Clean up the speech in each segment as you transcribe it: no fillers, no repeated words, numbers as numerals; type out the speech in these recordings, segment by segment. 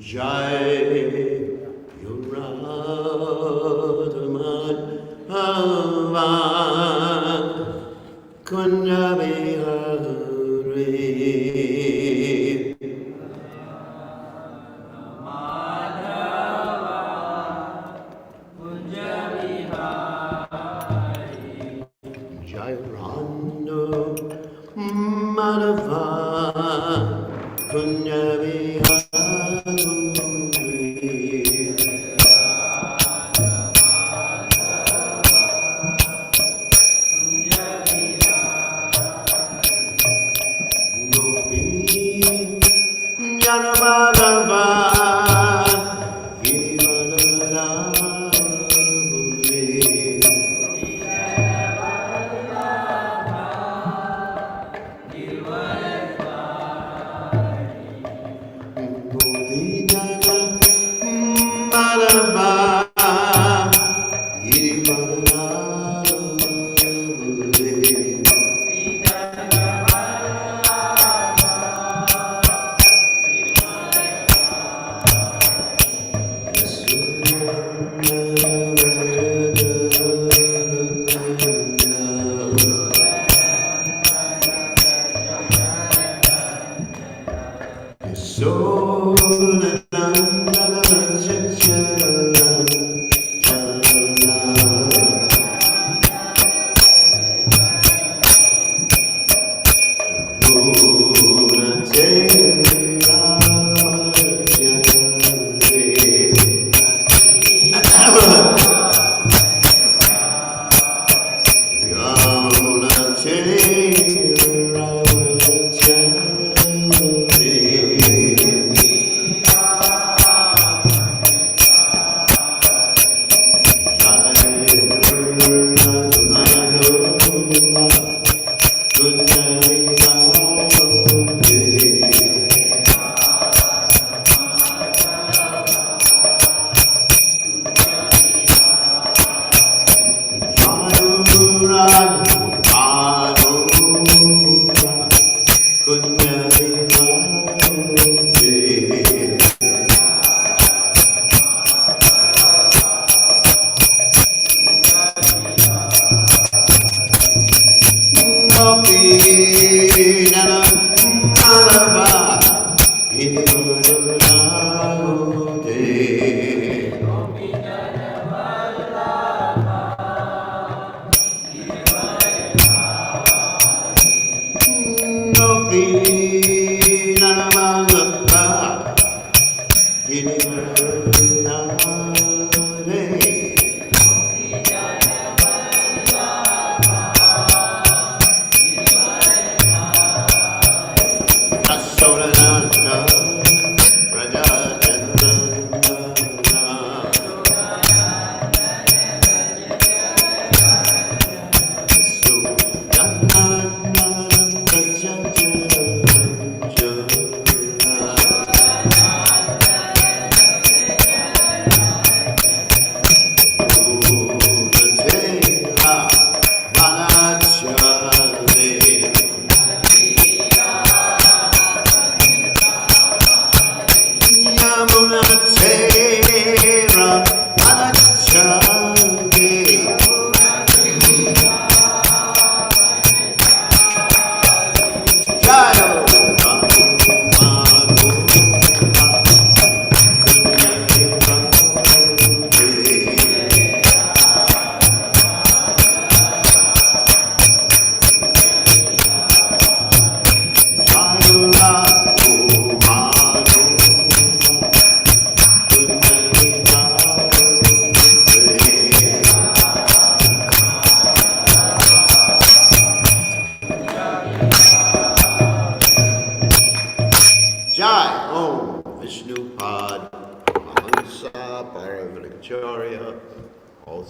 Jai Yuradhaman Bhavan Kunjabihari Jai Rando Madhava Kunjabihari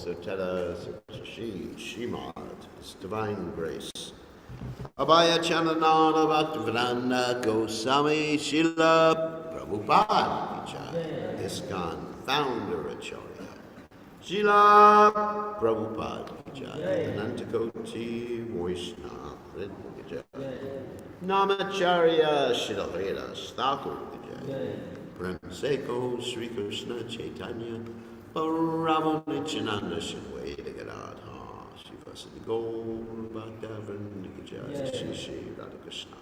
also tell us Shimad, His Divine Grace. Abhaya Chananana Bhaktivedanta Goswami Srila Prabhupada Vijay, ISKCON Founder Acharya. Srila Prabhupada Vijay, Anantakoti Vaishnava Vijay. Namacharya Srila Haridas Thakur Vijay. Prem Seko Sri Krishna Chaitanya Parama Nityananda Shadwaita Gadadha Shivasati Gaur Bhakta Vrinda Kijaya Shri Shri Radha Krishna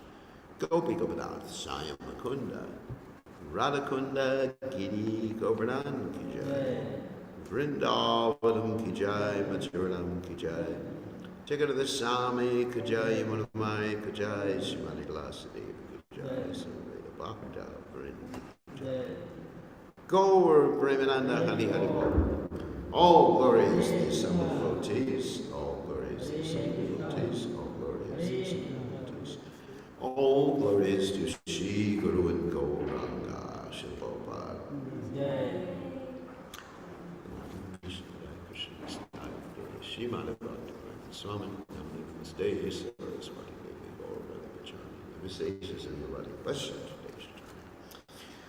Gopi Govardhan Sayam Makunda Radhakunda Giri Govardhan Kijaya Vrindavanam Kijaya Mathuranam Kijaya Jagadada Sami Kijaya Manamai Kijaya Shivani Glasadeva Kijaya Samveda Bhakta Vrinda Gaur Premananda Hari Hari Bol. All glories to the Son of devotees, all glories to the Son of devotees, all glories to the Son of devotees. All glories to Shri Guru and Gauranga Shilpopad. Shri Madhavata Swami Namaste Saraswati Devi Gaura Vachani Visages in the Radha Pasha.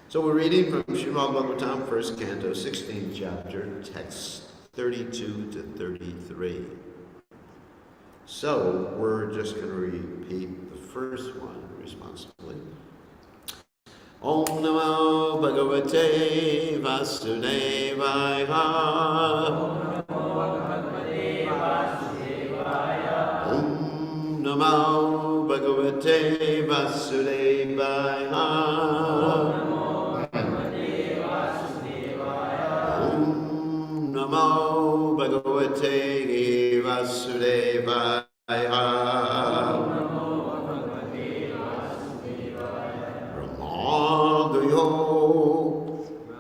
So we're reading from Srimad Bhagavatam, 1st Canto, 16th chapter, texts 32 to 33. So we're just going to repeat the first one responsibly. Om Namo Bhagavate Vasudevaya. Om Namo Bhagavate Vasudevaya. Namo Bhagavate Vasudevaya.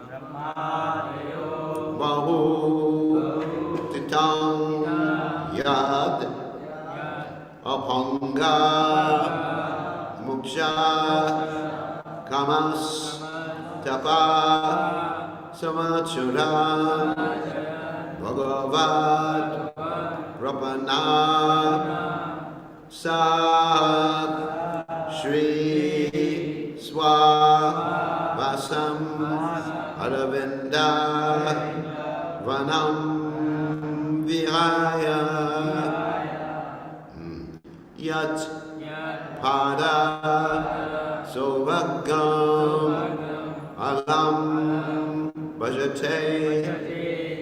Brahmadayo Bahu Titam Yad Apanga Muksha Kamas Tapa Samachura Bhagavad Rapana Sat Shri Swavasam Aravinda Vanam Vihaya Yat Pada Sovagam Alam Bhajate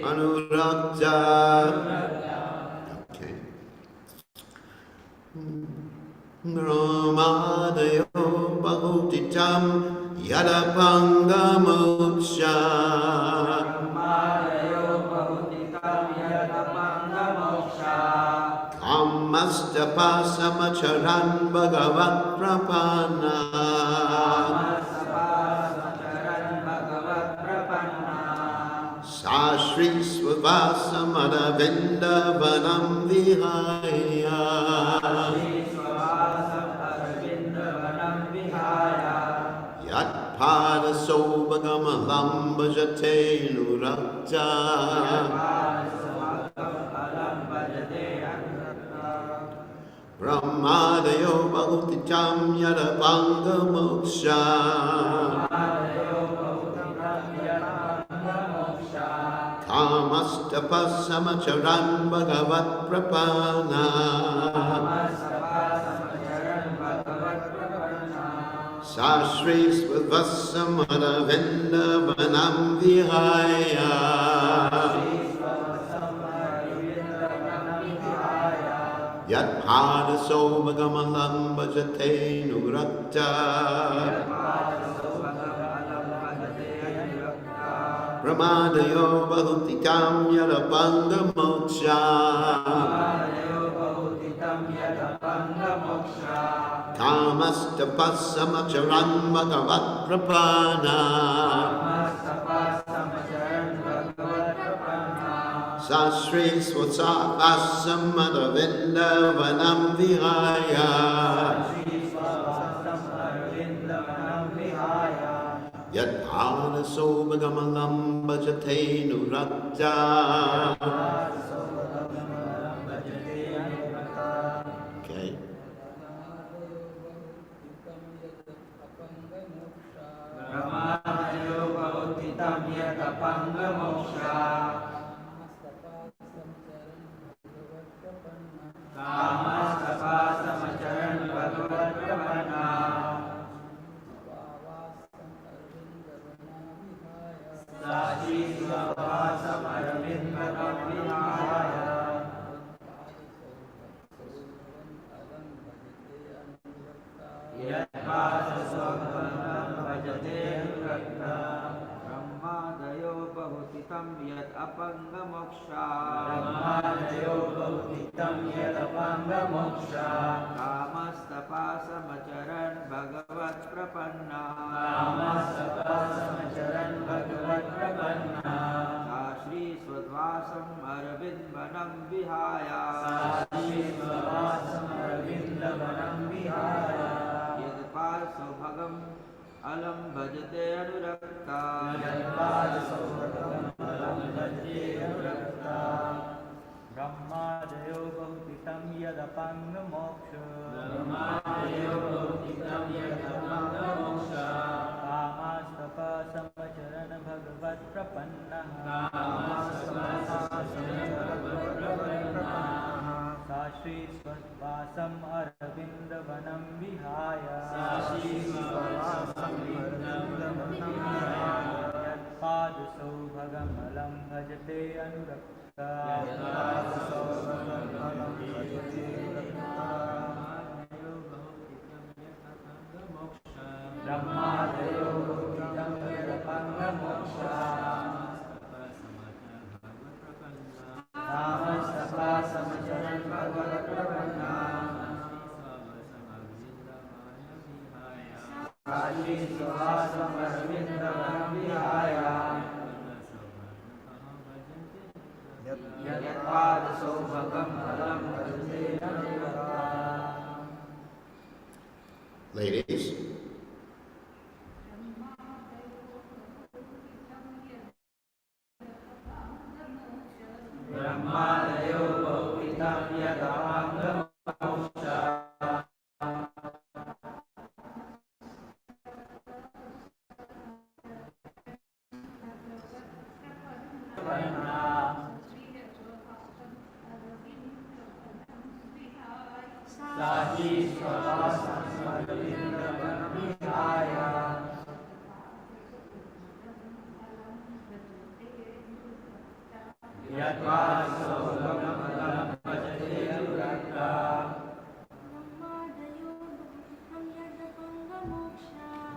Anurakta. Okay. Ramadayo Bahutitam Yadapanga Moksha. Kamastapa Samacharan Bhagavat Prapana. Sashri Swavasama Vindavanam Vihaya. Yat Pada Sobhagamalam Bhajate Nurakta. Brahmadayo Bahutitam Yadapanga Moksha. Kamastapasamacharan Bhagavat Prapana. Sashri Svavasamara Vindavanam Vihaya. Yat Pada Sobhagamalam Bhajate Nurakta. Ramadayo Bahutitam Yadapanga Moksha. Kamastapasamacharan Bhagavat Prapana. Sashri Swasavasamada Vindavanam Vihaya. Yat Pada Sobhagamalam Bhajate Nurakta. Okay. ब्रह्मादयो बहुतितं यत् अपङ्गमोक्षा कामस्तपासमचरन् भगवत्प्रपन्ना सा श्रीस्वद्वासम् अरविन्दवनं विहाय यत्पार्श्वभगम् अलम् भजते अनुरक्ता ब्रह्मादयो बहुतितं यदपाङ्गमोक्ष कामास्तपसमचरन् भगवत्प्रपन्नः सा श्रीस्वद्वासम् अरविन्दवनं विहाय यत्पादसौभगमलं भजते अनुरक्ता ब्रह्मादयो बहुतितं यदपाङ्गमोक्षा कामस्तपासमचरन् भगवत्प्रपन्ना सा श्रीस्वद्वासम् अरविन्दवनं विहाय यत्पादसौभगमलं भजते अनुरक्ता. Ladies. ब्रह्मादयो बहुविधं यदपाङ्गमोक्षा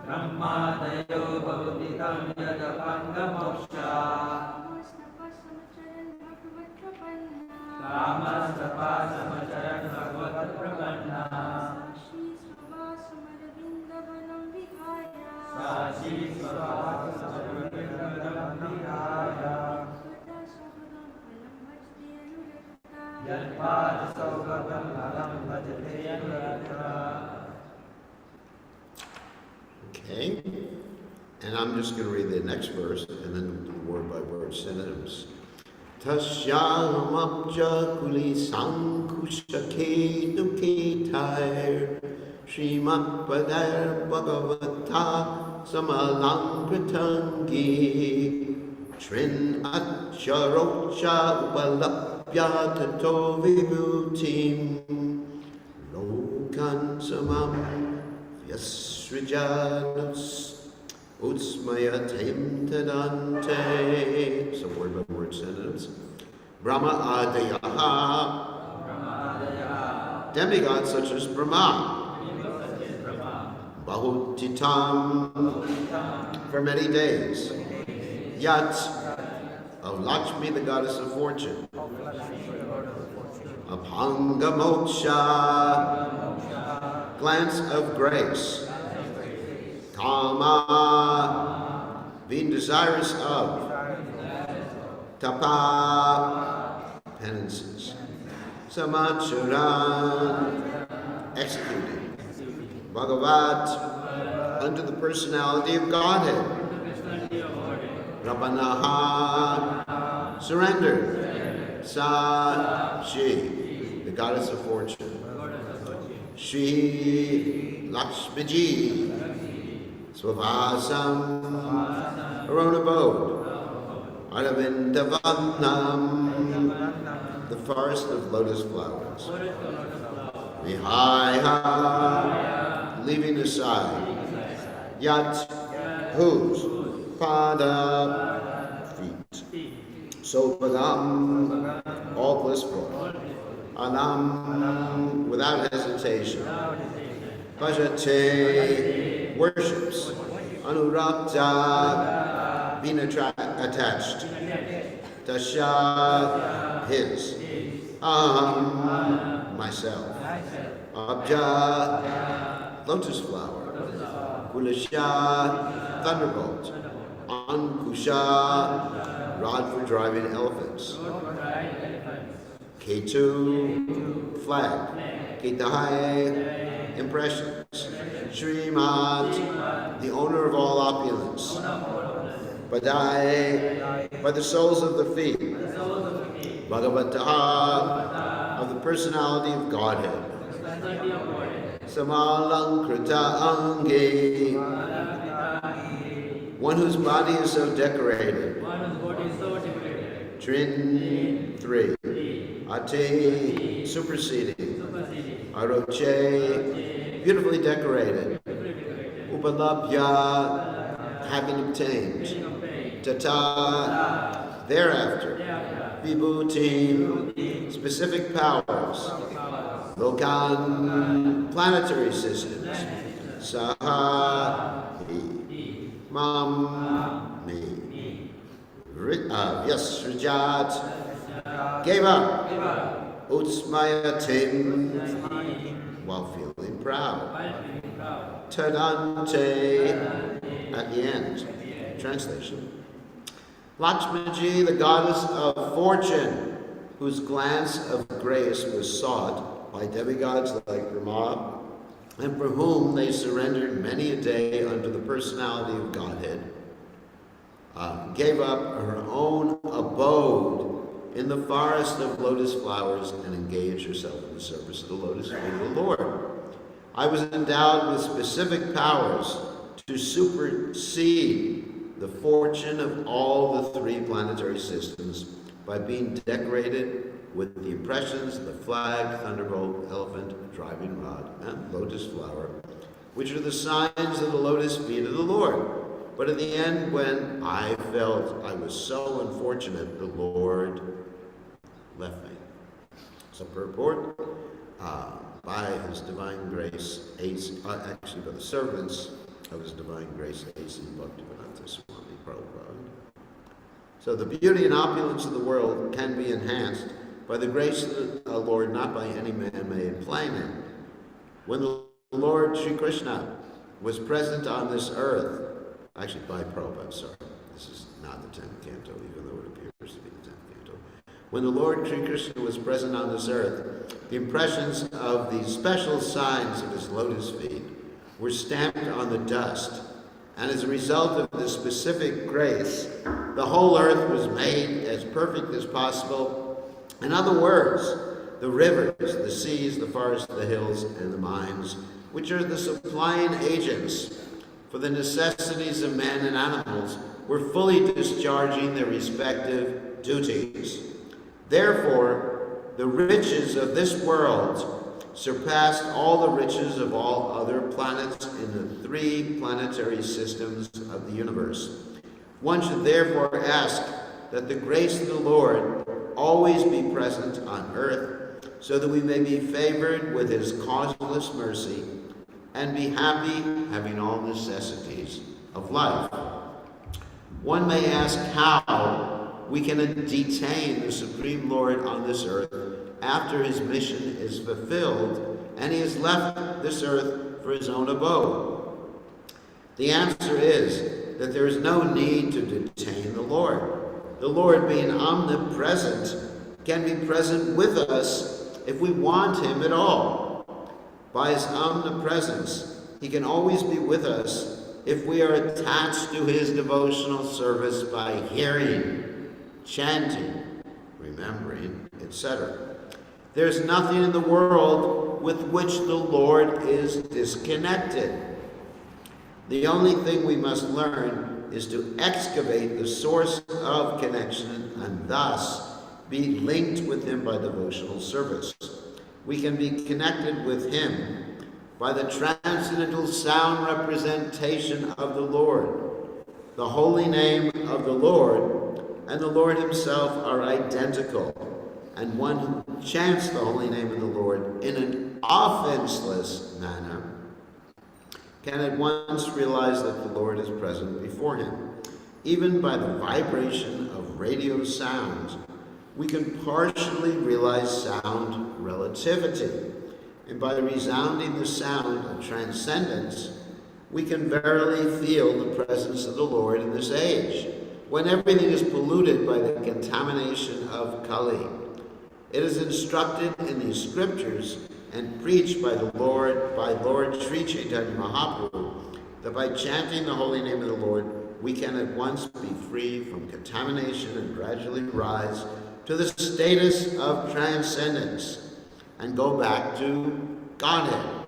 ब्रह्मादयो बहुविधं यदपाङ्गमोक्षा कामस्तपासमचरन् भगवत्प्रपन्ना सा श्रीस्वद्वासमरविन्दवनं विहाय यत्पादसौभगमलं भजते अनुरक्ता. Okay, and I'm just going to read the next verse and then do word by word synonyms. Tasyamapja kuli sankushake duketair Srimatpadar bhagavata samalankritangi Trin acharocha upalapya tato vibhutim Lokan samam Yasrijanus Utsmayatim Tadante. Some word by word synonyms. Brahma Adayaha. Demigods such as Brahma. Bahutitam. For many days. Yat. Of Lakshmi, the goddess of fortune. Apanga Moksha. Glance of grace. Kama, being desirous of. Tapa, penances. Samacharan, executing. Bhagavat, unto the personality of Godhead. Rabanaha, surrender. Sa, she, the goddess of fortune. Shri Lakshmiji, Swavasam, her own abode. Aravindavanam, the forest of lotus flowers. Vihaya, leaving aside. Yat, whose? Pada, feet. Sopagam, all blissful. Anam, without hesitation. Bhajate worships, Anurakta being attached, Tasha his, Aham myself, Abja lotus flower, Kulasha thunderbolt, Ankusha rod for driving elephants, Ketu flag, Ketahaye impressions, Srimad the owner of all opulence, Badai by the soles of the feet, Bhagavataha of the personality of Godhead, Samalankrita Angi, one whose body is so decorated, Trin 3, Ate superseding, Aroche beautifully decorated, Upalabhya having obtained, Tata thereafter, Vibhuti specific powers, Lokan planetary systems, Saha he, Mam me, yes, Srijat gave up, Utsmayatim while feeling proud, Tadante at the end. Translation. Lakshmaji, the goddess of fortune, whose glance of grace was sought by demigods like Brahma, and for whom they surrendered many a day under the personality of Godhead, gave up her own abode in the forest of lotus flowers and engaged herself in the service of the lotus feet of the Lord. I was endowed with specific powers to supersede the fortune of all the three planetary systems by being decorated with the impressions of the flag, thunderbolt, elephant, driving rod, and lotus flower, which are the signs of the lotus feet of the Lord. But in the end, when I felt I was so unfortunate, the Lord left me. So purport, by his divine grace, actually by the servants of his divine grace, A.C. Bhaktivedanta Swami Prabhupada. So the beauty and opulence of the world can be enhanced by the grace of the Lord, not by any man-made planning. When the Lord Sri Krishna was present on this earth, actually by Prabhupada, sorry, this is not the 10th canto, even though it appears to be the 10th canto. When the Lord Sri Krishna was present on this earth, the impressions of the special signs of his lotus feet were stamped on the dust, and as a result of this specific grace, the whole earth was made as perfect as possible. In other words, the rivers, the seas, the forests, the hills, and the mines, which are the supplying agents for the necessities of men and animals, were fully discharging their respective duties. Therefore, the riches of this world surpassed all the riches of all other planets in the three planetary systems of the universe. One should therefore ask that the grace of the Lord always be present on earth, so that we may be favored with his causeless mercy and be happy having all necessities of life. One may ask how we can detain the Supreme Lord on this earth after his mission is fulfilled and he has left this earth for his own abode. The answer is that there is no need to detain the Lord. The Lord, being omnipresent, can be present with us if we want him at all. By his omnipresence, he can always be with us if we are attached to his devotional service by hearing, chanting, remembering, etc. There's nothing in the world with which the Lord is disconnected. The only thing we must learn is to excavate the source of connection and thus be linked with him by devotional service. We can be connected with him by the transcendental sound representation of the Lord. The holy name of the Lord and the Lord himself are identical, and one who chants the holy name of the Lord in an offenseless manner can at once realize that the Lord is present before him. Even by the vibration of radio sounds, we can partially realize sound relativity. And by resounding the sound of transcendence, we can verily feel the presence of the Lord in this age, when everything is polluted by the contamination of Kali. It is instructed in these scriptures and preached by Lord Sri Chaitanya Mahaprabhu that by chanting the holy name of the Lord, we can at once be free from contamination and gradually rise to the status of transcendence and go back to Godhead.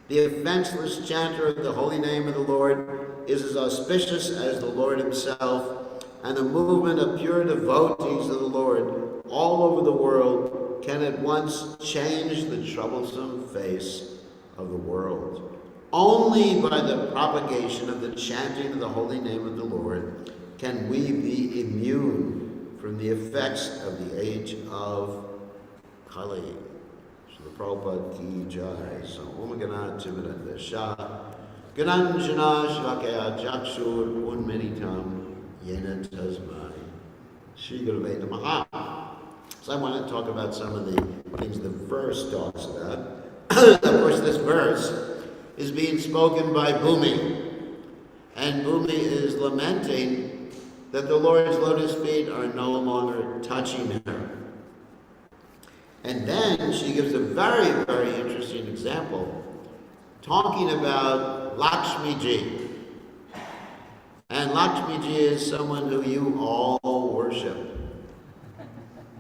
The offenseless chanter of the holy name of the Lord is as auspicious as the Lord himself, and the movement of pure devotees of the Lord all over the world can at once change the troublesome face of the world. Only by the propagation of the chanting of the holy name of the Lord can we be immune from the effects of the age of Kali. So the Prabhupada ki jai. So Om Gana Timiranda Shah Gananjana Shvakaya Jakshur Unmenitam Yena Tasmai Shri Gurave Namaha. So I want to talk about some of the things the verse talks about. Of course, this verse is being spoken by Bhumi. And Bhumi is lamenting that the Lord's lotus feet are no longer touching her. And then she gives a very, very interesting example, talking about Lakshmi Ji. And Lakshmi Ji is someone who you all worship,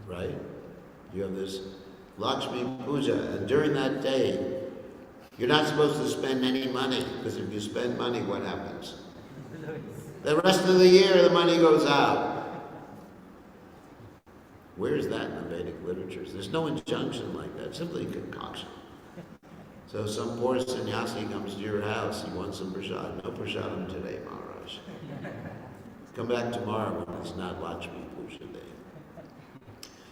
right? You have this Lakshmi Puja, and during that day, you're not supposed to spend any money, because if you spend money, what happens? The rest of the year, the money goes out. Where is that in the Vedic literatures? There's no injunction like that, simply concoction. So some poor sannyasi comes to your house, he wants some prasad. No prasadam today, Maharaj. Come back tomorrow when it's not Lakshmi Puja day.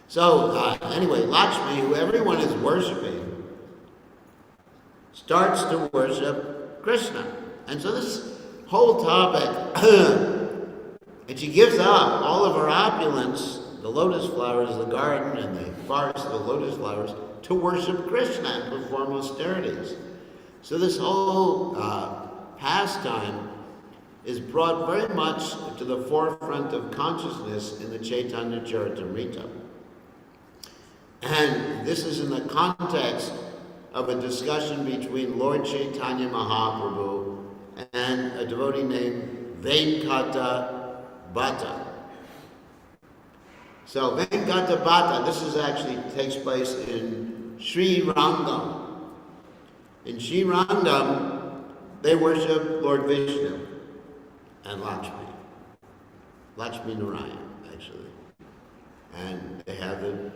So anyway, Lakshmi, who everyone is worshipping, starts to worship Krishna. And so this whole topic, and she gives up all of her opulence, the lotus flowers of the garden and the forest of the lotus flowers, to worship Krishna and perform austerities. So this whole pastime is brought very much to the forefront of consciousness in the Chaitanya Charitamrita. And this is in the context of a discussion between Lord Chaitanya Mahaprabhu and a devotee named Venkata Bhatta. So Venkata Bhatta, this is actually takes place in Sri Rangam. In Sri Rangam, they worship Lord Vishnu and Lakshmi Narayan, actually. And they have a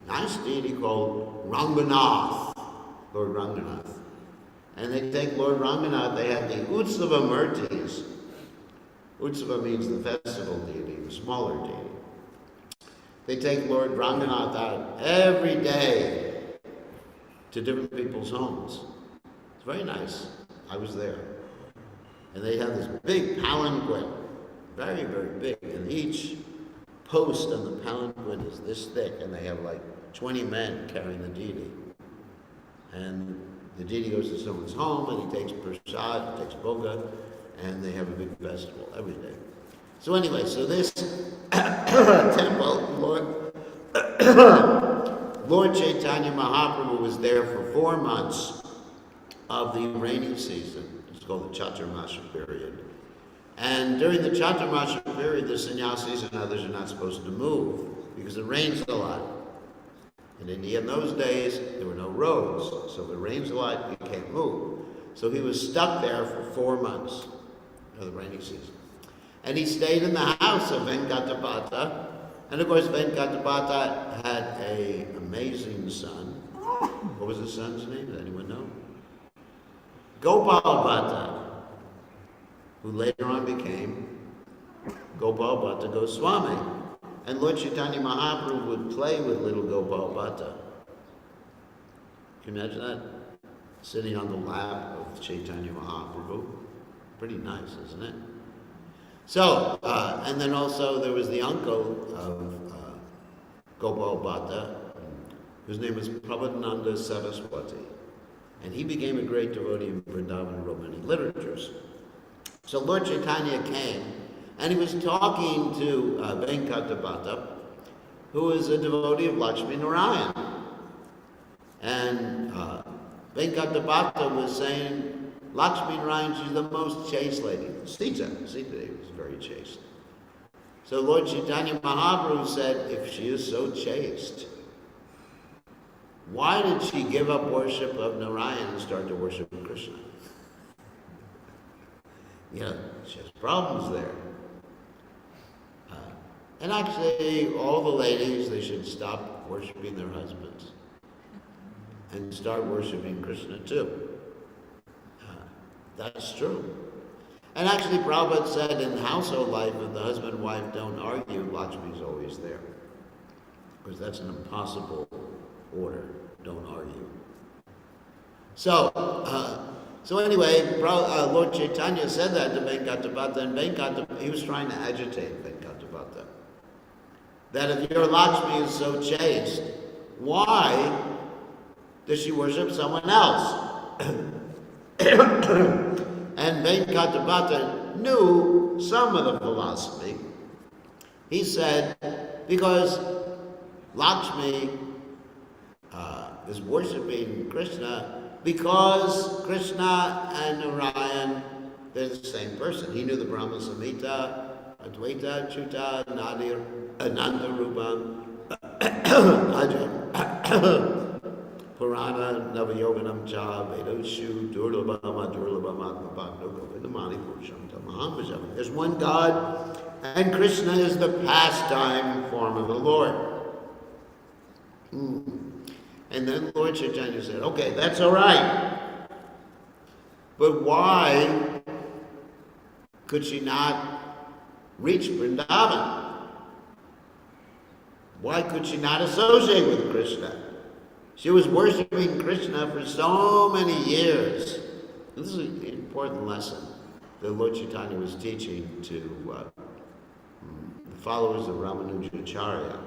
nice deity called Ranganath, Lord Ranganath. And they take Lord Ranganath, they have the Utsava Murtis. Utsava means the festival deity, the smaller deity. They take Lord Ranganath out every day to different people's homes. It's very nice. I was there. And they have this big palanquin, very, very big, and each post on the palanquin is this thick, and they have like 20 men carrying the deity. And the deity goes to someone's home, and he takes prasad, takes bhoga, and they have a big festival every day. So anyway, so this temple, Lord Chaitanya Mahaprabhu was there for 4 months of the rainy season. It's called the Chaturmasha period. And during the Chaturmasha period, the sannyasis and others are not supposed to move because it rains a lot. In India in those days, there were no roads. So if it rains a lot, you can't move. So he was stuck there for 4 months of the rainy season. And he stayed in the house of Venkata Bhatta. And of course, Venkata Bhatta had an amazing son. What was his son's name? Does anyone know? Gopal Bhatta, who later on became Gopal Bhatta Goswami. And Lord Chaitanya Mahaprabhu would play with little Gopal Bhatta. Can you imagine that? sitting on the lap of Chaitanya Mahaprabhu. Pretty nice, isn't it? So, and then also there was the uncle of Gopal Bhatta, whose name was Prabhupada Saraswati. And he became a great devotee in Vrindavan and wrote many literatures. So Lord Chaitanya came, and he was talking to Venkata Bhatta, who is a devotee of Lakshmi Narayan. And Venkata Bhatta was saying, Lakshmi Narayan, she's the most chaste lady. Sita was very chaste. So Lord Chaitanya Mahaprabhu said, if she is so chaste, why did she give up worship of Narayan and start to worship Krishna? You know, she has problems there. And actually, all the ladies, they should stop worshiping their husbands and start worshiping Krishna too. That's true. And actually, Prabhupada said in household life, if the husband and wife don't argue, Lakshmi is always there. Because that's an impossible order. Don't argue. So anyway, Lord Chaitanya said that to Venkata Bhatta, and he was trying to agitate Venkata Bhatta. That if your Lakshmi is so chaste, why does she worship someone else? And Venkata Bhatta knew some of the philosophy. He said, because Lakshmi is worshiping Krishna because Krishna and Narayan, they're the same person. He knew the Brahma Samhita, Advaita, Chuta, Nadir, Ananda Rupam, Purana, Navayoganam Cha, Vedoshu, Durlabhama, Durlabhama, Bhakti, Purusham, Mahamajam. There's one God, and Krishna is the pastime form of the Lord. And then Lord Chaitanya said, okay, that's all right. But why could she not reach Vrindavan? Why could she not associate with Krishna? She was worshiping Krishna for so many years. This is an important lesson that Lord Chaitanya was teaching to the followers of Ramanujacharya.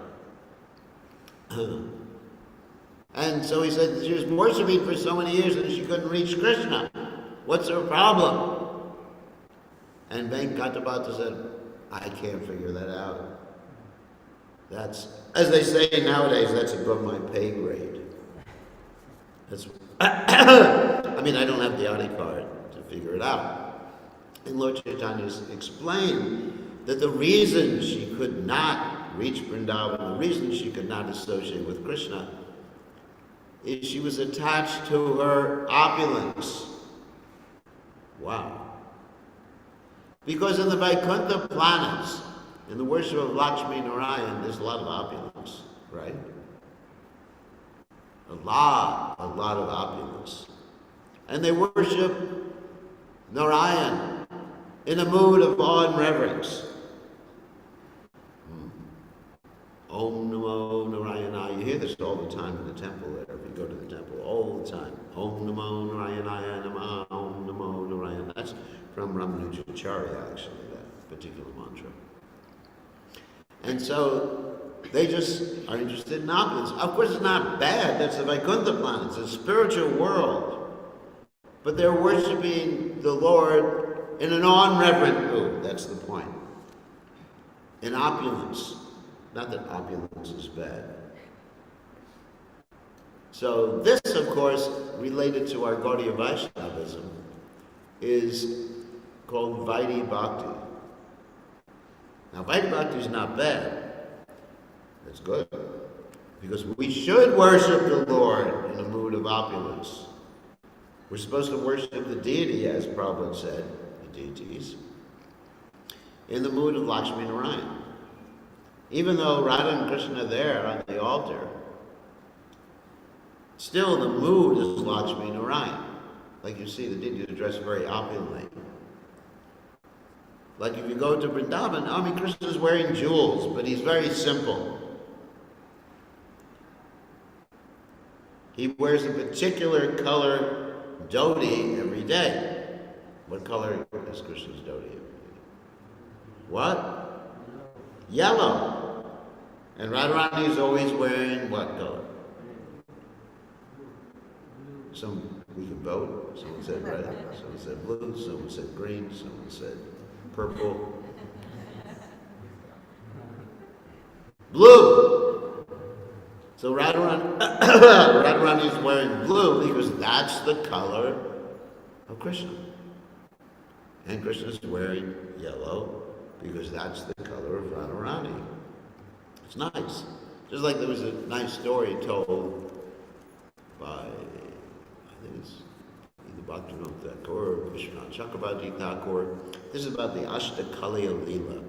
And so he said she was worshiping for so many years and she couldn't reach Krishna. What's her problem? And Venkata Bhatta said, I can't figure that out. That's, as they say nowadays, that's above my pay grade. That's, I mean, I don't have the Adi card to figure it out. And Lord Chaitanya explained that the reason she could not reach Vrindavan, the reason she could not associate with Krishna, is she was attached to her opulence. Wow. Because in the Vaikuntha planets, in the worship of Lakshmi Narayan, there's a lot of opulence, right? A lot of opulence. And they worship Narayan in a mood of awe and reverence. Om Namo Narayana. You hear this all the time in the temple there. If you go to the temple, all the time. Om Namo Narayana Namaha. Om Namo Narayana. That's from Ramanujacharya, actually, that particular mantra. And so they just are interested in opulence. Of course, it's not bad. That's the Vaikuntha planet. It's a spiritual world. But they're worshiping the Lord in an awe and reverent mood. That's the point. In opulence. Not that opulence is bad. So this, of course, related to our Gaudiya Vaishnavism, is called Vaidhi Bhakti. Now, Vaidhi Bhakti is not bad. That's good. Because we should worship the Lord in a mood of opulence. We're supposed to worship the deity, as Prabhupada said, the deities, in the mood of Lakshmi Narayan. Even though Radha and Krishna are there on the altar, still the mood is Lakshmi Narayan. Like you see, the deities are dressed very opulently. Like if you go to Vrindavan, I mean, Krishna is wearing jewels, but he's very simple. He wears a particular color dhoti every day. What color is Krishna's dhoti every day? What? Yellow. And Radharani is always wearing what color? We can vote. Someone said red, someone said blue, someone said green, someone said purple. Blue! So Radharani is wearing blue because that's the color of Krishna. And Krishna is wearing yellow because that's the color of Radharani. It's nice. Just like there was a nice story told by, I think it's either Bhaktivinoda Thakur or Vishwanath Chakrabarti Thakur. This is about the Ashtakaliya Leela,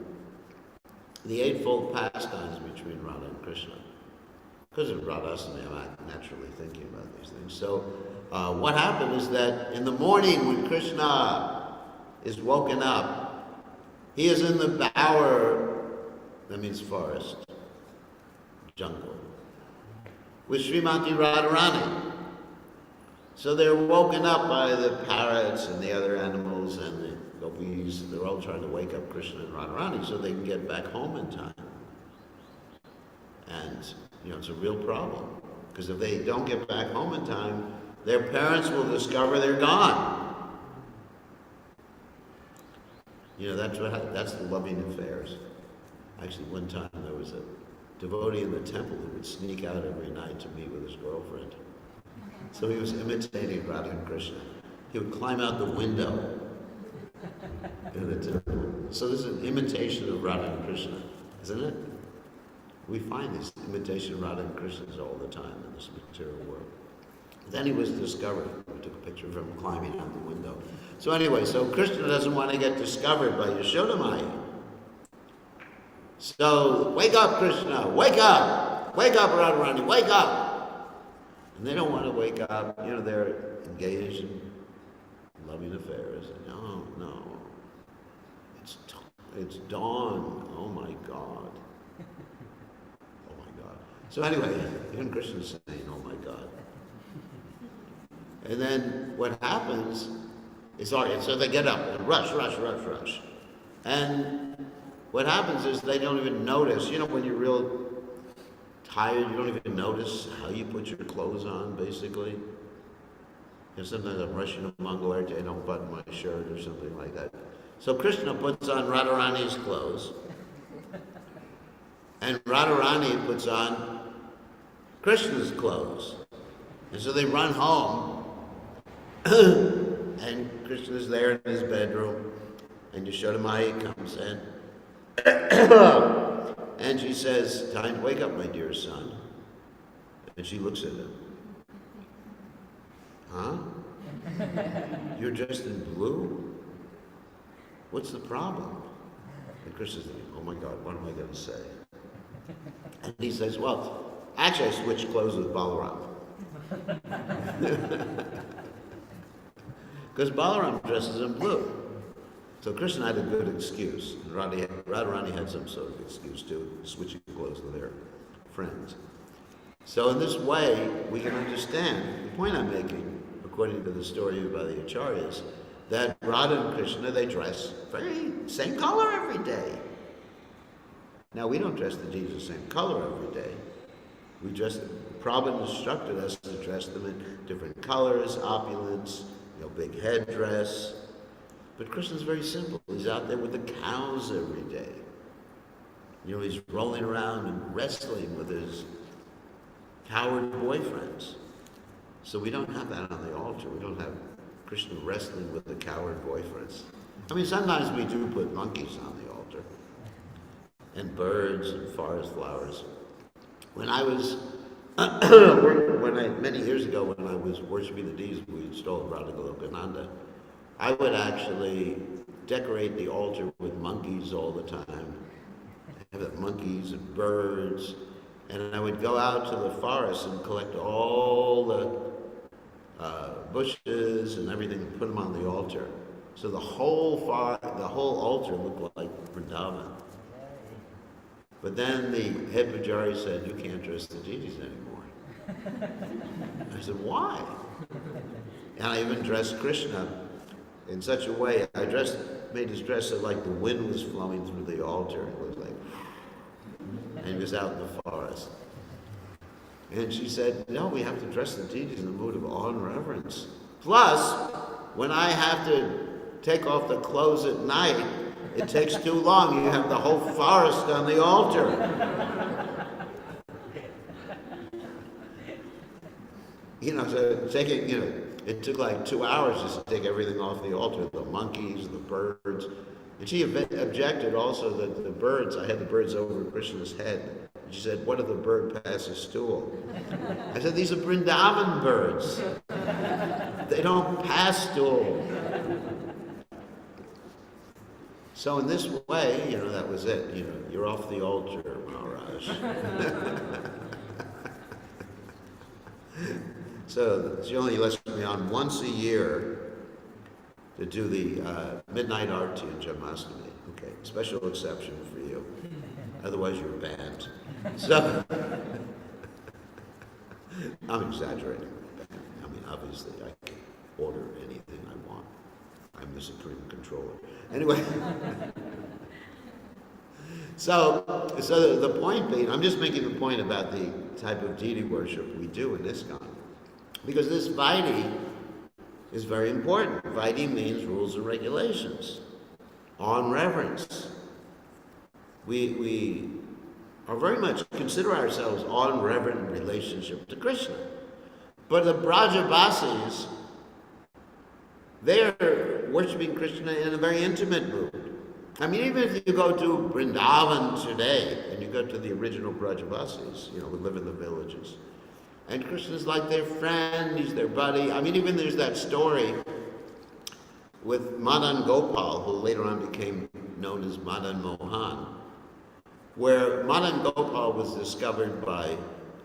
the eightfold pastimes between Radha and Krishna. Because of Radhasana, I'm naturally thinking about these things. So, what happened is that in the morning when Krishna is woken up, he is in the bower, that means forest, jungle, with Srimati Radharani. So they're woken up by the parrots and the other animals and the gopis. They're all trying to wake up Krishna and Radharani so they can get back home in time. And, it's a real problem. Because if they don't get back home in time, their parents will discover they're gone. That's the loving affairs. Actually, one time there was a devotee in the temple who would sneak out every night to meet with his girlfriend. So he was imitating Radha and Krishna. He would climb out the window in the temple. So this is an imitation of Radha and Krishna, isn't it? We find these imitation of Radha and Krishnas all the time in this material world. Then he was discovered. We took a picture of him climbing out the window. So anyway, Krishna doesn't want to get discovered by Yashoda Maya. So, wake up, Krishna, wake up! Wake up, Radharani, wake up! And they don't want to wake up. They're engaged in loving affairs. And, no. It's dawn. Oh my God. Oh my God. So anyway, even Krishna's saying, oh my God. And then what happens is, so they get up and rush. And what happens is they don't even notice. When you're real tired, you don't even notice how you put your clothes on, basically. Sometimes I'm rushing to Mangalarti, I don't button my shirt or something like that. So Krishna puts on Radharani's clothes, and Radharani puts on Krishna's clothes. And so they run home, and Krishna's there in his bedroom, and Yashoda Maya comes in. And she says, time to wake up, my dear son. And she looks at him. Huh? You're dressed in blue? What's the problem? And Krishna's thinking, oh my God, what am I going to say? And he says, well, actually I switched clothes with Balaram. Because Balaram dresses in blue. So Krishna had a good excuse, and Radharani had some sort of excuse too, switching clothes with their friends. So in this way, we can understand the point I'm making, according to the story by the Acharyas, that Radha and Krishna, they dress very same color every day. Now we don't dress the Jesus same color every day. We dress them. Prabhupada instructed us to dress them in different colors, opulence, big headdress. But Krishna's very simple. He's out there with the cows every day. He's rolling around and wrestling with his coward boyfriends. So we don't have that on the altar. We don't have Krishna wrestling with the coward boyfriends. I mean, sometimes we do put monkeys on the altar, and birds and forest flowers. When I was, many years ago, when I was worshiping the deities, we installed Radha Golokananda, I would actually decorate the altar with monkeys all the time. Have monkeys and birds, and I would go out to the forest and collect all the bushes and everything and put them on the altar. So the whole altar looked like Vrindavan. But then the head pujari said, you can't dress the deities anymore. I said, why? And I even dressed Krishna in such a way, made his dress so like the wind was flowing through the altar. It was like, and he was out in the forest. And she said, no, we have to dress the deities in the mood of awe and reverence. Plus, when I have to take off the clothes at night, it takes too long. You have the whole forest on the altar. So it took like 2 hours just to take everything off the altar, the monkeys, the birds. And she objected also that the birds, I had the birds over Krishna's head. And she said, what if the bird passes stool? I said, these are Vrindavan birds. They don't pass stool. So in this way, that was it. You're off the altar, Maharaj. So she only lets me on once a year to do the midnight arti in Janmashtami. Okay, special exception for you. Otherwise you're banned. So, I'm exaggerating. I mean, obviously I can order anything I want. I'm the supreme controller. Anyway. So the point being, I'm just making the point about the type of deity worship we do in ISKCON. Because this Vaidhi is very important. Vaidhi means rules and regulations. Awe and reverence. We are very much consider ourselves awe and reverent in relationship to Krishna. But the Brajabasis, they are worshiping Krishna in a very intimate mood. I mean, even if you go to Vrindavan today, and you go to the original Brajabasis, who live in the villages, and Krishna's like their friend, he's their buddy. I mean, even there's that story with Madan Gopal, who later on became known as Madan Mohan, where Madan Gopal was discovered by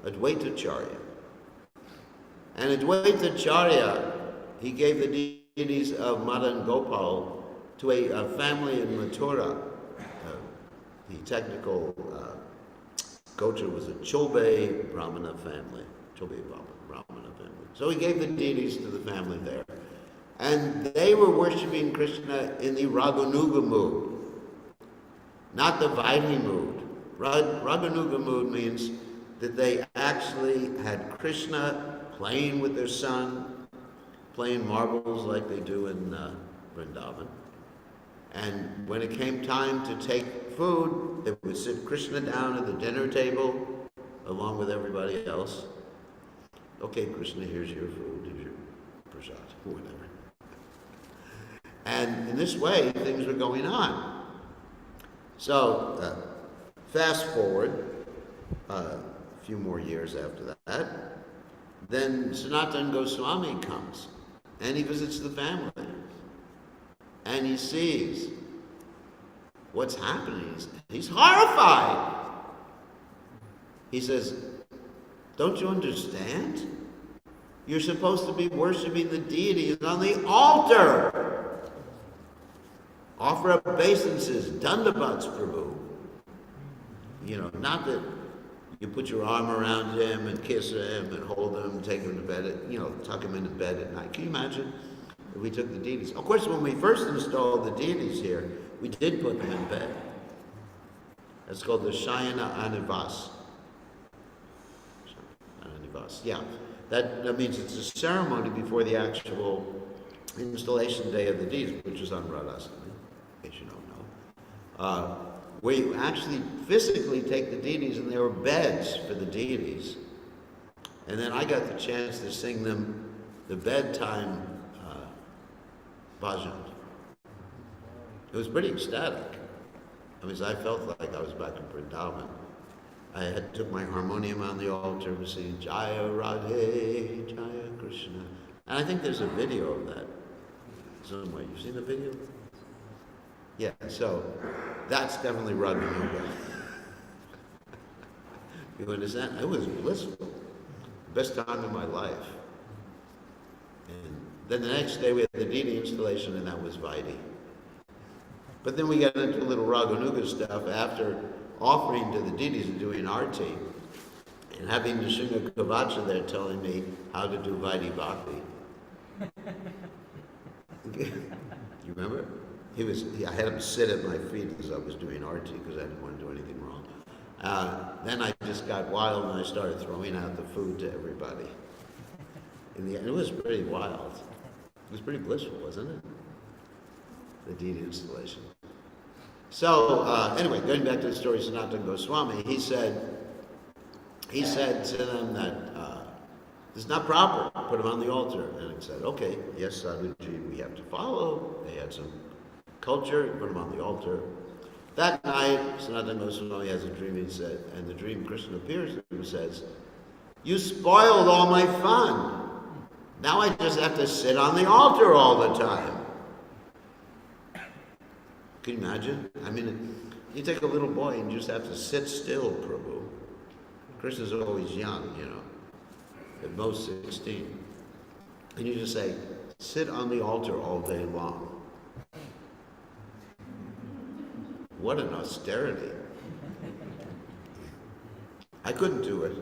Advaitacharya. And Advaitacharya, he gave the deities of Madan Gopal to a family in Mathura. The technical gotra was a Chobe Brahmana family. Brahmana family. So he gave the deities to the family there. And they were worshipping Krishna in the Raganuga mood, not the Vaidhi mood. Raganuga mood means that they actually had Krishna playing with their son, playing marbles like they do in Vrindavan. And when it came time to take food, they would sit Krishna down at the dinner table along with everybody else. Okay, Krishna, here's your food, here's your prasad, whatever. And in this way, things were going on. So, fast forward a few more years after that, then Sanatana Goswami comes, and he visits the family. And he sees what's happening. He's horrified. He says, don't you understand? You're supposed to be worshiping the deities on the altar. Offer up obeisances, dandavats, Prabhu. Not that you put your arm around him and kiss him and hold him, take him to bed, tuck him into bed at night. Can you imagine if we took the deities? Of course, when we first installed the deities here, we did put them in bed. That's called the Shayana Anivas. Yeah, that means it's a ceremony before the actual installation day of the deities, which is on Radhastami, in case you don't know. Where you actually physically take the deities, and there were beds for the deities. And then I got the chance to sing them the bedtime bhajan. It was pretty ecstatic. I felt like I was back in Vrindavan. I took my harmonium on the altar and was singing Jaya Radhe, Jaya Krishna. And I think there's a video of that somewhere. You've seen the video? Yeah, so that's definitely Raganuga. You understand? It was blissful. Best time of my life. And then the next day we had the deity installation, and that was Vaidhi. But then we got into a little Raganuga stuff after offering to the deities and doing arti, and having Nishinga Kavacha there telling me how to do Vaidhi Bhakti. You remember? I had him sit at my feet as I was doing arti because I didn't want to do anything wrong. Then I just got wild and I started throwing out the food to everybody. In the end, it was pretty wild. It was pretty blissful, wasn't it? The deed installation. So anyway, going back to the story of Sanatana Goswami, he said to them that this is not proper. Put him on the altar. And he said, okay, yes, Sadhuji, we have to follow. They had some culture. Put him on the altar. That night, Sanatana Goswami has a dream. He said, and the dream Krishna appears to him and says, "You spoiled all my fun. Now I just have to sit on the altar all the time." Can you imagine? I mean, you take a little boy and you just have to sit still, Prabhu. Krishna's always young, you know, at most 16. And you just say, sit on the altar all day long. What an austerity. I couldn't do it.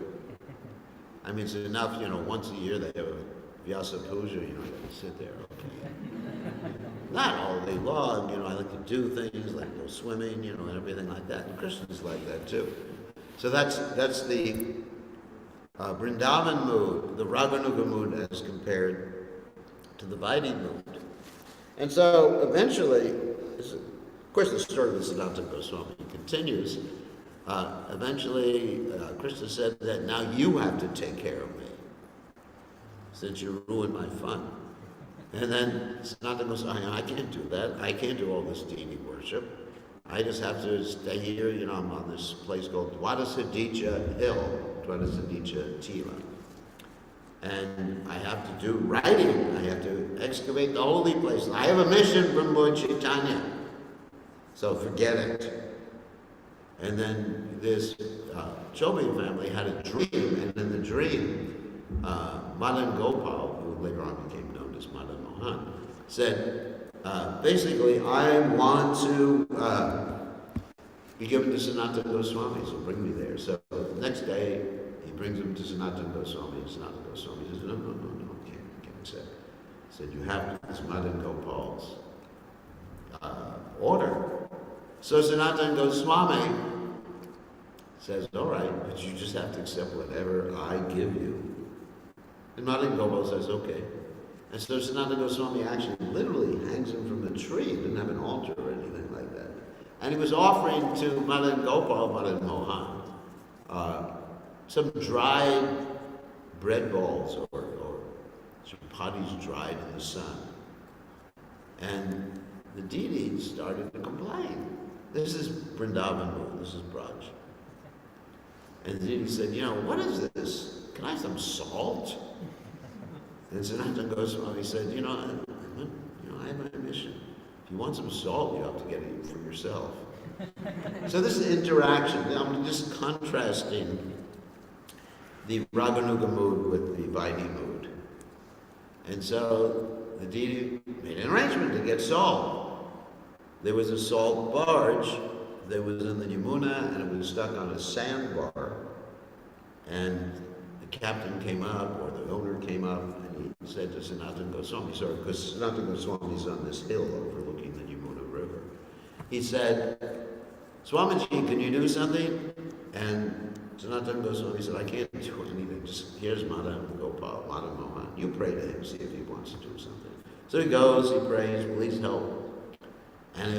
I mean, it's enough, you know, once a year they have a Vyasa Puja, you know, you have to sit there, okay. Not all day long, you know, I like to do things, like go swimming, you know, and everything like that. And Krishna's like that too. So that's the Vrindavan mood, the Raganuga mood as compared to the Vaidhi mood. And so eventually, of course the story of Sanatana Goswami continues. Eventually, Krishna said that now you have to take care of me, since you ruined my fun. And then Sanatana Goswami, I can't do that. I can't do all this deity worship. I just have to stay here, you know, I'm on this place called Dwadasaditya Hill, Dwadasaditya Tila. And I have to do writing. I have to excavate the holy place. I have a mission from Lord Chaitanya. So forget it. And then this Chaubey family had a dream, and in the dream, Madan Gopal, who later on became known as Madan Mohan, said, basically, I want to be given to Sanatana Goswami, so bring me there. So the next day, he brings him to Sanatana Goswami, and Sanatana Goswami says, no, can't accept. He said, you have to, it's Madan Gopal's order. So Sanatana Goswami says, all right, but you just have to accept whatever I give you. And Madan Gopal says, okay. And so Sanatana Goswami actually literally hangs him from a tree. He didn't have an altar or anything like that. And he was offering to Madan Gopal, Madan Mohan, some dried bread balls or chapatis dried in the sun. And the deity started to complain. This is Vrindavan mood, this is Braj. And the deity said, you know, what is this? Can I have some salt? And Sanatana Goswami said, you know, I have my mission. If you want some salt, you have to get it for yourself. So this is interaction. I'm just contrasting the Raganuga mood with the Vaidhi mood. And so the deity made an arrangement to get salt. There was a salt barge that was in the Yamuna, and it was stuck on a sandbar. And the captain came up, or the owner came up, and he said to Sanatana Goswami, sorry, because Sanatana Goswami is on this hill overlooking the Yamuna River. He said, Swamiji, can you do something? And Sanatana Goswami said, I can't do anything. Just here's Madan Gopal, Madan Mohan. You pray to him, see if he wants to do something. So he goes, he prays, please help. And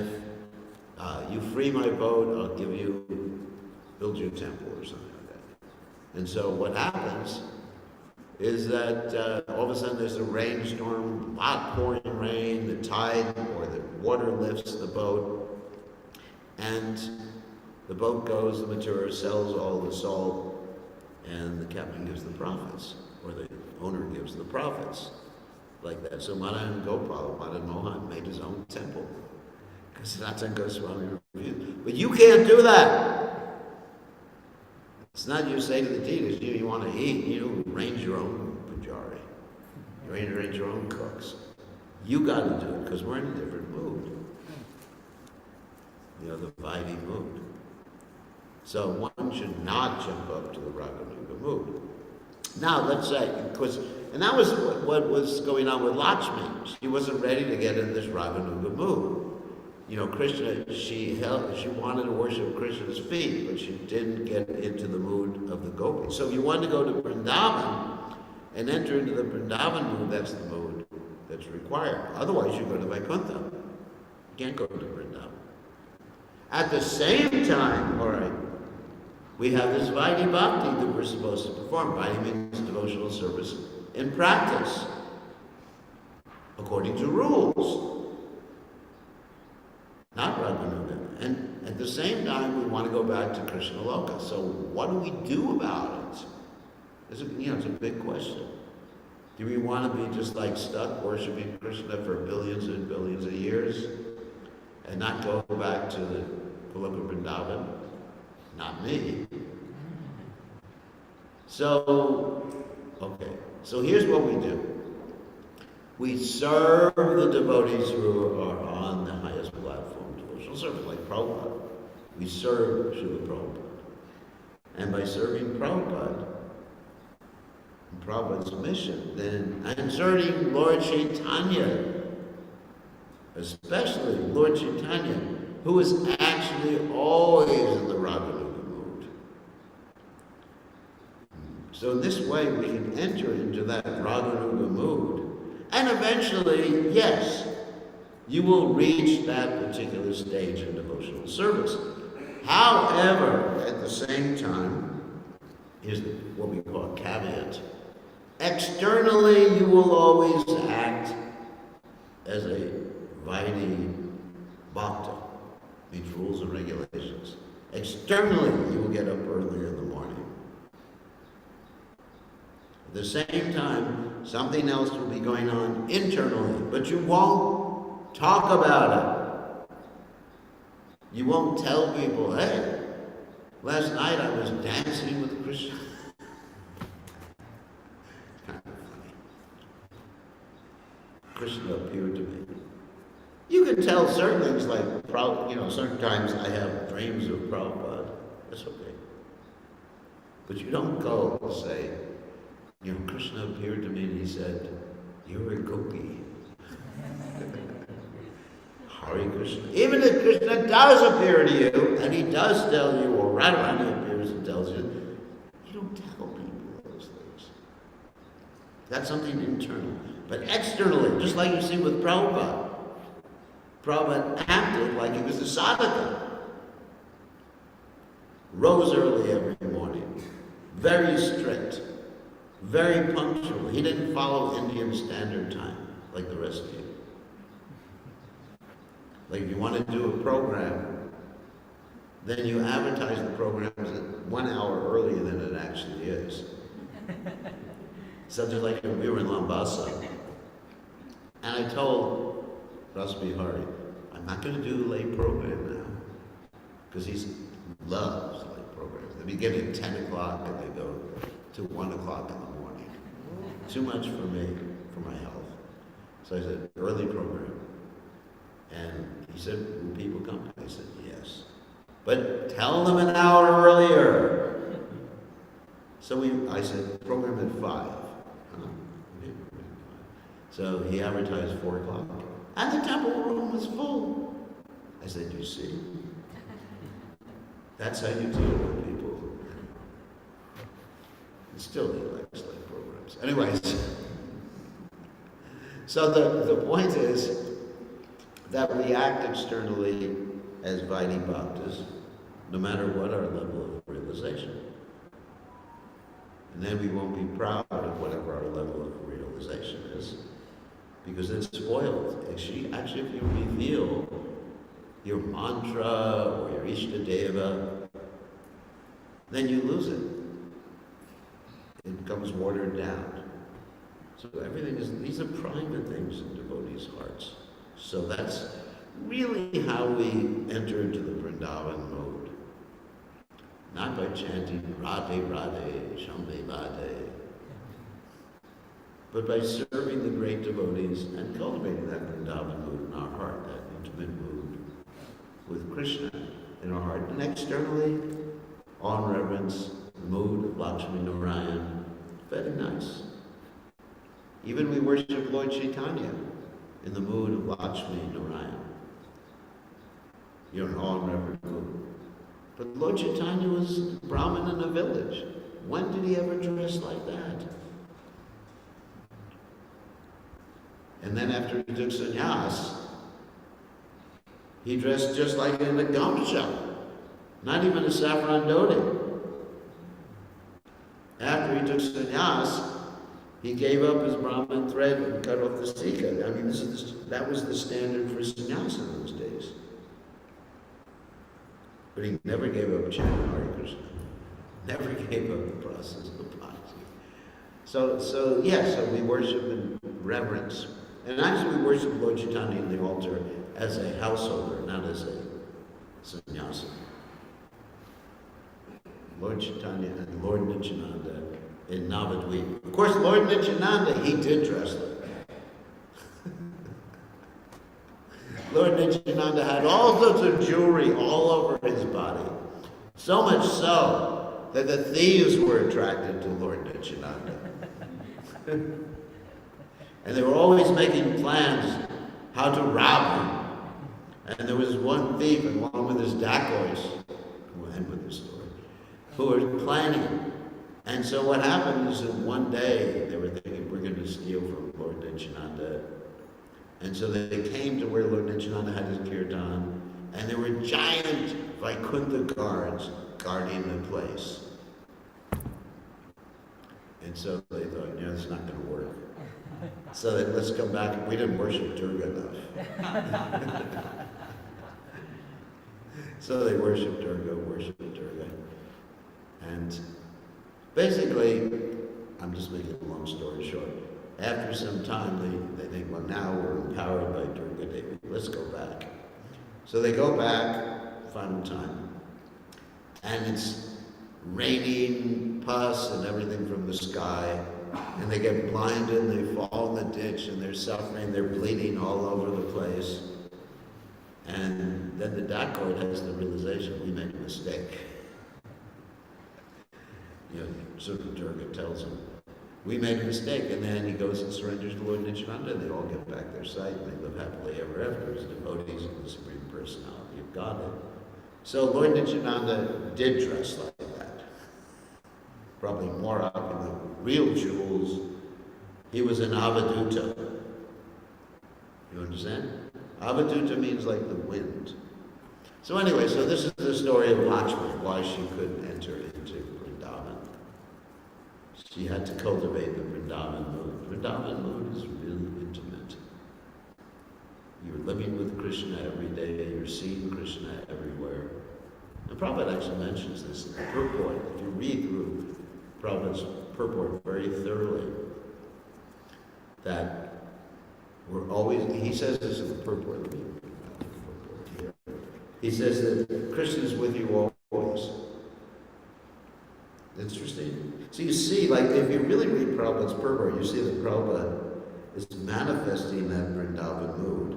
if you free my boat, I'll build you a temple or something like that. And so what happens is that all of a sudden there's a rainstorm, hot pouring rain, the tide or the water lifts the boat, and the boat goes, the Mathura sells all the salt, and the captain gives the profits, or the owner gives the profits, like that. So Madan Gopal, Madan Mohan, made his own temple. Because Sanatana Goswami refused. But you can't do that. It's not you say to the deities, you want to eat, you arrange your own pujari. You arrange your own cooks. You got to do it, because we're in a different mood. You know, the Vaidhi mood. So one should not jump up to the Raganuga mood. Now, let's say, because And that was what was going on with Lakshmi. She wasn't ready to get in this Raganuga mood. You know, Krishna, she wanted to worship Krishna's feet, but she didn't get into the mood of the gopis. So if you want to go to Vrindavan and enter into the Vrindavan mood, that's the mood that's required. Otherwise, you go to Vaikuntha. You can't go to Vrindavan. At the same time, all right, we have this Vaidhi Bhakti that we're supposed to perform. Vaidhi means devotional service in practice, according to rules. Not Raganuga. And at the same time, we want to go back to Krishna Loka. So what do we do about it? It's a big question. Do we want to be just like stuck worshiping Krishna for billions and billions of years and not go back to the Goloka Vrindavan? Not me. So, okay. So here's what we do. We serve the devotees who are on the highest platform, devotional service, like Prabhupada. We serve Srila Prabhupada. And by serving Prabhupada, Prabhupada's mission, then inserting Lord Chaitanya, especially Lord Chaitanya, who is actually always in the Raganuga mood. So in this way, we can enter into that Raganuga mood. And eventually, yes, you will reach that particular stage of devotional service. However, at the same time, here's what we call a caveat. Externally, you will always act as a Vaidhi Bhakta, means rules and regulations. Externally, you will get up early in the morning. At the same time, something else will be going on internally, but you won't talk about it. You won't tell people, hey, last night I was dancing with Krishna. Kind of funny. Krishna appeared to me. You can tell certain things like, certain times I have dreams of Prabhupada. That's okay. But you don't go and say, Krishna appeared to me and he said, you're a gopi. Hare Krishna. Even if Krishna does appear to you, and he does tell you, or Radharani appears and tells you, you don't tell people those things. That's something internal. But externally, just like you see with Prabhupada, Prabhupada acted like he was a sadhaka. Rose early every morning. Very strict. Very punctual. He didn't follow Indian Standard Time like the rest of you. Like if you want to do a program, then you advertise the programs 1 hour earlier than it actually is. So just like we were in Lambasa, and I told Ras Bihari, I'm not going to do a late program now, because he loves late programs. They begin at 10 o'clock and they go to 1 o'clock in the morning. Too much for me, for my health. So I said, early program. And he said, will people come? I said, yes. But tell them an hour earlier. So I said, program at 5. So he advertised 4 o'clock. And the temple room was full. I said, you see? That's how you deal with people. And still he likes late programs. Anyways, so the point is that we act externally as Vaidhi Bhaktas, no matter what our level of realization. And then we won't be proud of whatever our level of realization is, because it's spoiled. Actually, if you reveal your mantra or your Ishtadeva, then you lose it. It becomes watered down. So these are private things in devotees' hearts. So that's really how we enter into the Vrindavan mode. Not by chanting Radhe Radhe, Shambhe Radhe, but by serving the great devotees and cultivating that Vrindavan mood in our heart, that intimate mood with Krishna in our heart. And externally, awe and reverence, the mood of Lakshmi Narayan, very nice. Even we worship Lord Chaitanya in the mood of Lakshmi Narayan. You're in awe and reverent mood. But Lord Chaitanya was Brahmin in a village. When did he ever dress like that? And then after he took sannyas, he dressed just like in a gamcha, not even a saffron dhoti. After he took sannyas, he gave up his Brahmin thread and cut off the stika. I mean, that was the standard for sannyas in those days. But he never gave up chanting Hare Krishna. Never gave up the process of bhakti. So we worship in reverence. And actually we worship Lord Chaitanya in the altar as a householder, not as a sannyasi. Lord Chaitanya and Lord Nityananda in Navadvip. Of course, Lord Nityananda, he did dress like that. Lord Nityananda had all sorts of jewelry all over his body. So much so that the thieves were attracted to Lord Nityananda. And they were always making plans how to rob him. And there was one thief, along with his dacoits, we'll end with this story, who were planning. And so what happened is that one day they were thinking, we're going to steal from Lord Nityananda. And so they came to where Lord Nityananda had his kirtan, and there were giant Vaikuntha guards guarding the place. And so they thought, it's not going to work. So let's come back. We didn't worship Durga enough. So they worshiped Durga. And basically, I'm just making a long story short. After some time, they think, well, now we're empowered by Durga Devi. Let's go back. So they go back, final time. And it's raining pus and everything from the sky. And they get blinded and they fall in the ditch and they're suffering, they're bleeding all over the place. And then the dacoit has the realization, we made a mistake. Sort of Durga tells him, we made a mistake. And then he goes and surrenders to Lord Nityananda and they all get back their sight and they live happily ever after as devotees of the Supreme Personality of Godhead. So Lord Nityananda did dress like that. Probably more up in the real jewels. He was an avaduta. You understand? Avaduta means like the wind. So anyway, so this is the story of Lakshmi, why she couldn't enter into Vrindavan. She had to cultivate the Vrindavan mood. Vrindavan mood is really intimate. You're living with Krishna every day, you're seeing Krishna everywhere. And Prabhupada actually mentions this in the purport. If you read through Prabhupada's purport very thoroughly, that we're always, he says this in the purport, let me read the purport here. He says that Krishna is with you always. Interesting. So you see, like, if you really read Prabhupada's purport, you see that Prabhupada is manifesting that Vrindavan mood.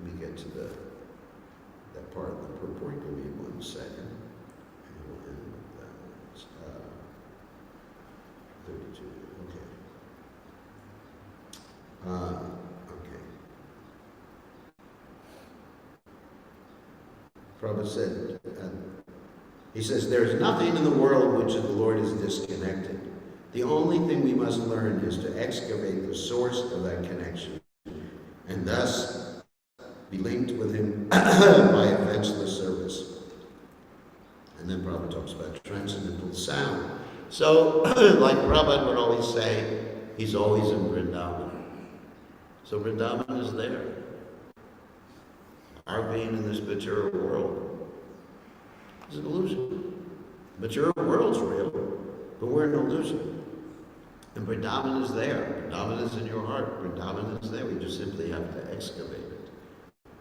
Let me get to that part of the purport. Give me 1 second. And we'll end with that. 32. Okay. Prabhupada said, he says, there is nothing in the world which the Lord is disconnected. The only thing we must learn is to excavate the source of that connection and thus be linked with him by eventless service. And then Prabhupada talks about transcendental sound. So, like Prabhupada would always say, he's always in Vrindavan. So Vrindavan is there. Our being in this material world is an illusion. The material world's real, but we're an illusion. And Vrindavan is there. Vrindavan is in your heart. Vrindavan is there. We just simply have to excavate it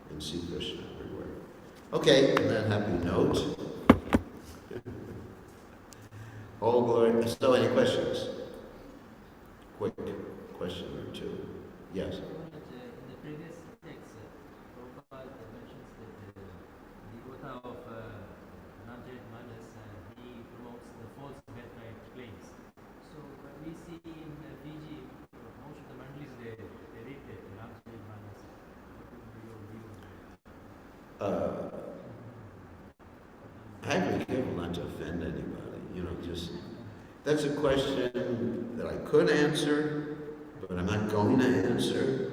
and see Krishna everywhere. Okay, on that happy note. All glory. So, any questions? Quick question or two. Yes. In the previous text, Prabhupada mentions that the author of Namjit Manas, he promotes the false Vedvite claims. So, but we see in Fiji, most of the I have to be careful not to offend anybody. You know, just that's a question that I could answer, but I'm not going to answer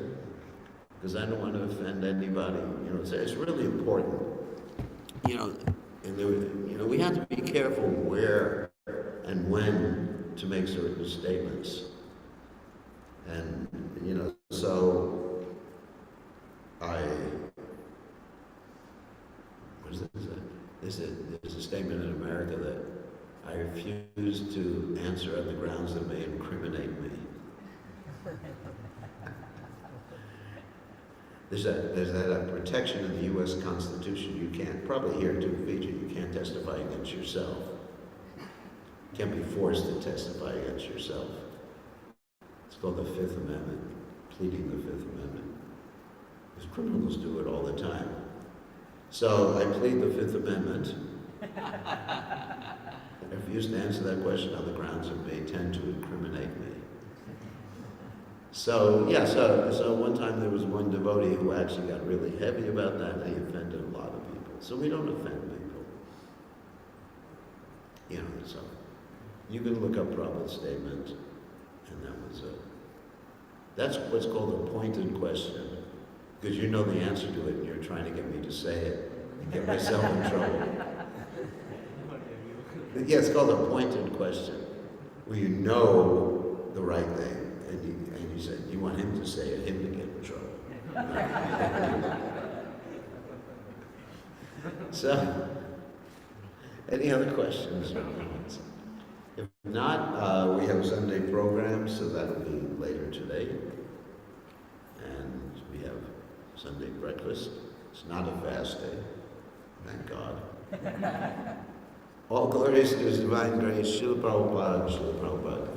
because I don't want to offend anybody. You know, it's really important. You know, and there, you know, we have to be careful where and when to make certain statements. And you know, so there's a statement in America that I refuse to answer on the grounds that may incriminate me. There's that protection in the U.S. Constitution. You can't, probably here too, Fiji, you can't testify against yourself. You can't be forced to testify against yourself. It's called the Fifth Amendment, pleading the Fifth Amendment. Because criminals do it all the time. So I plead the Fifth Amendment. I refuse to answer that question on the grounds it may tend to incriminate me. So yeah, so one time there was one devotee who actually got really heavy about that, and he offended a lot of people. So we don't offend people. You know, so you can look up Prabhupada's statement, and that's what's called a pointed question. Because you know the answer to it and you're trying to get me to say it and get myself in trouble. Yeah, it's called a pointed question, where you know the right thing and you say, you want him to say it, him to get in trouble. So, any other questions or comments? If not, we have a Sunday program, so that'll be later today. And we have Sunday breakfast. It's not a fast day, thank God. All glories to His divine grace, Srila Prabhupada, Srila Prabhupada.